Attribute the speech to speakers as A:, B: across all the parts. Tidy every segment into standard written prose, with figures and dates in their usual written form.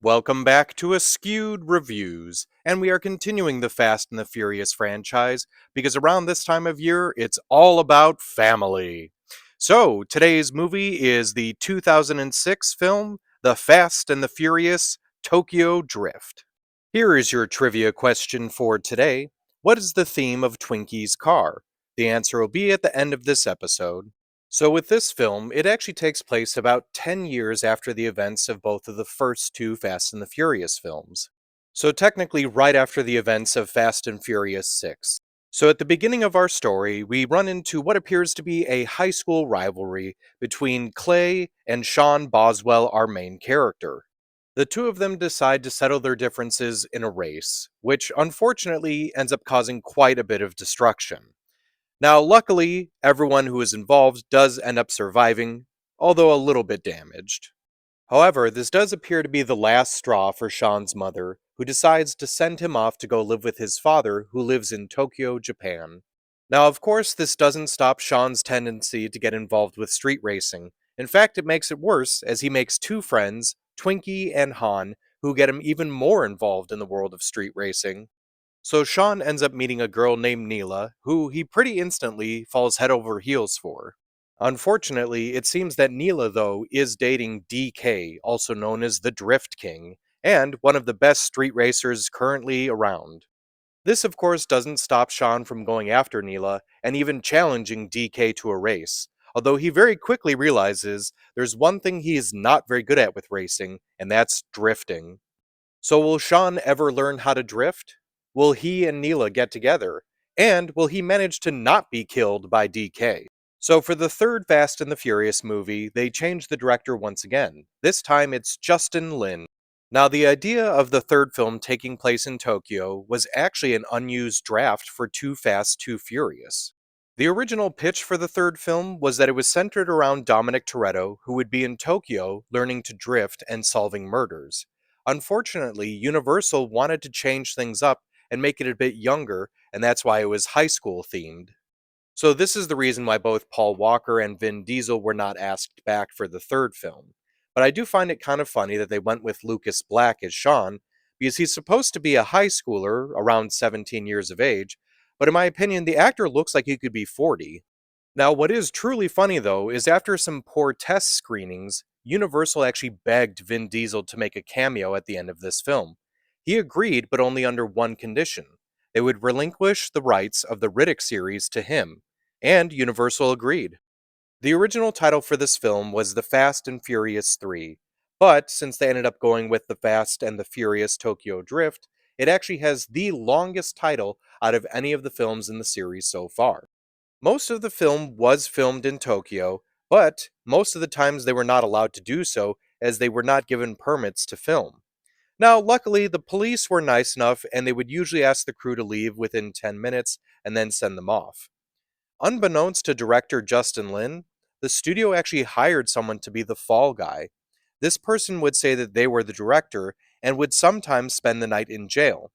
A: Welcome back to Askewed Reviews, and we are continuing the Fast and the Furious franchise because around this time of year, it's all about family. So, today's movie is the 2006 film, The Fast and the Furious Tokyo Drift. Here is your trivia question for today. What is the theme of Twinkie's car? The answer will be at the end of this episode. So, with this film, it actually takes place about 10 years after the events of both of the first two Fast and the Furious films. So, technically, right after the events of Fast and Furious 6. So, at the beginning of our story, we run into what appears to be a high school rivalry between Clay and Sean Boswell, our main character. The two of them decide to settle their differences in a race, which unfortunately ends up causing quite a bit of destruction. Now, luckily, everyone who is involved does end up surviving, although a little bit damaged. However, this does appear to be the last straw for Sean's mother, who decides to send him off to go live with his father, who lives in Tokyo, Japan. Now, of course, this doesn't stop Sean's tendency to get involved with street racing. In fact, it makes it worse, as he makes two friends, Twinkie and Han, who get him even more involved in the world of street racing. So Sean ends up meeting a girl named Neela, who he pretty instantly falls head over heels for. Unfortunately, it seems that Neela, though, is dating DK, also known as the Drift King, and one of the best street racers currently around. This, of course, doesn't stop Sean from going after Neela and even challenging DK to a race, although he very quickly realizes there's one thing he is not very good at with racing, and that's drifting. So will Sean ever learn how to drift? Will he and Neela get together? And will he manage to not be killed by DK? So for the third Fast and the Furious movie, they changed the director once again. This time it's Justin Lin. Now the idea of the third film taking place in Tokyo was actually an unused draft for Too Fast, Too Furious. The original pitch for the third film was that it was centered around Dominic Toretto, who would be in Tokyo learning to drift and solving murders. Unfortunately, Universal wanted to change things up and make it a bit younger, and that's why it was high school themed. So this is the reason why both Paul Walker and Vin Diesel were not asked back for the third film. But I do find it kind of funny that they went with Lucas Black as Sean, because he's supposed to be a high schooler, around 17 years of age, but in my opinion, the actor looks like he could be 40. Now, what is truly funny though is after some poor test screenings, Universal actually begged Vin Diesel to make a cameo at the end of this film. He agreed, but only under one condition. They would relinquish the rights of the Riddick series to him, and Universal agreed. The original title for this film was The Fast and Furious 3, but since they ended up going with The Fast and the Furious Tokyo Drift, it actually has the longest title out of any of the films in the series so far. Most of the film was filmed in Tokyo, but most of the times they were not allowed to do so as they were not given permits to film. Now, luckily, the police were nice enough and they would usually ask the crew to leave within 10 minutes and then send them off. Unbeknownst to director Justin Lin, the studio actually hired someone to be the fall guy. This person would say that they were the director and would sometimes spend the night in jail.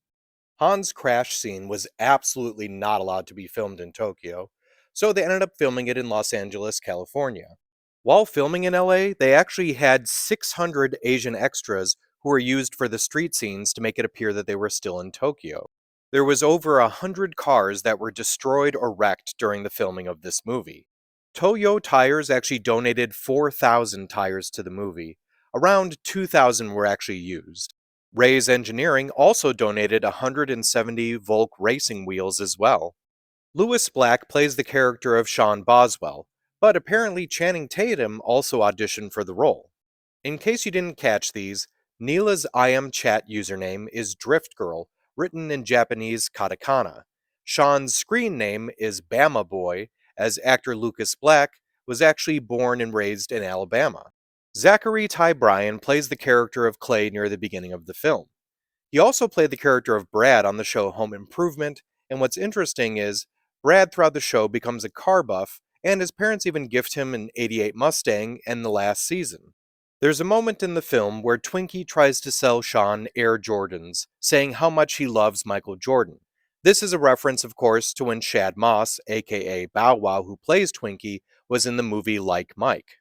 A: Han's crash scene was absolutely not allowed to be filmed in Tokyo, so they ended up filming it in Los Angeles, California. While filming in LA, they actually had 600 Asian extras who were used for the street scenes to make it appear that they were still in Tokyo. There was over 100 cars that were destroyed or wrecked during the filming of this movie. Toyo Tires actually donated 4,000 tires to the movie. Around 2,000 were actually used. Ray's Engineering also donated 170 Volk racing wheels as well. Lewis Black plays the character of Sean Boswell, but apparently Channing Tatum also auditioned for the role. In case you didn't catch these, Neela's IM chat username is Drift Girl, written in Japanese katakana. Sean's screen name is Bama Boy, as actor Lucas Black was actually born and raised in Alabama. Zachary Ty Bryan plays the character of Clay near the beginning of the film. He also played the character of Brad on the show Home Improvement, and what's interesting is Brad throughout the show becomes a car buff, and his parents even gift him an '88 Mustang in the last season. There's a moment in the film where Twinkie tries to sell Sean Air Jordans, saying how much he loves Michael Jordan. This is a reference, of course, to when Shad Moss, aka Bow Wow, who plays Twinkie, was in the movie Like Mike.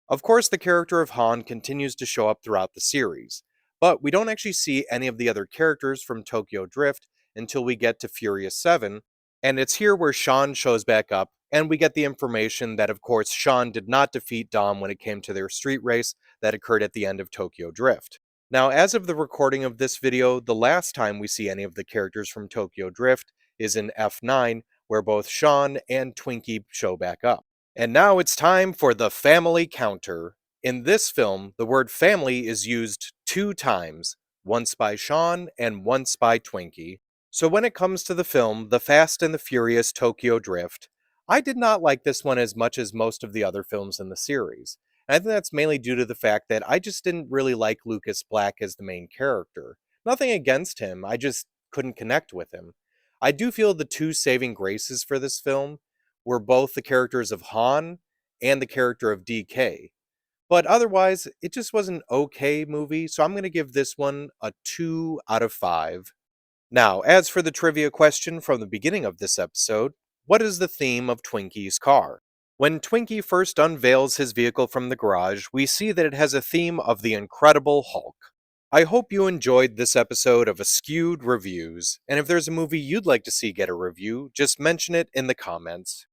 A: Of course, the character of Han continues to show up throughout the series, But we don't actually see any of the other characters from Tokyo Drift until we get to Furious 7, and it's here where Sean shows back up, and we get the information that, of course, Sean did not defeat Dom when it came to their street race that occurred at the end of Tokyo Drift. Now, as of the recording of this video, the last time we see any of the characters from Tokyo Drift is in F9, where both Sean and Twinkie show back up. And now it's time for the family counter. In this film, the word family is used 2 times, once by Sean and once by Twinkie. So when it comes to the film, The Fast and the Furious Tokyo Drift, I did not like this one as much as most of the other films in the series. And I think that's mainly due to the fact that I just didn't really like Lucas Black as the main character. Nothing against him, I just couldn't connect with him. I do feel the 2 saving graces for this film were both the characters of Han and the character of DK. But otherwise, it just was an okay movie, so I'm going to give this one a 2 out of 5. Now, as for the trivia question from the beginning of this episode, what is the theme of Twinkie's car? When Twinkie first unveils his vehicle from the garage, we see that it has a theme of the Incredible Hulk. I hope you enjoyed this episode of Askewed Reviews, and if there's a movie you'd like to see get a review, just mention it in the comments.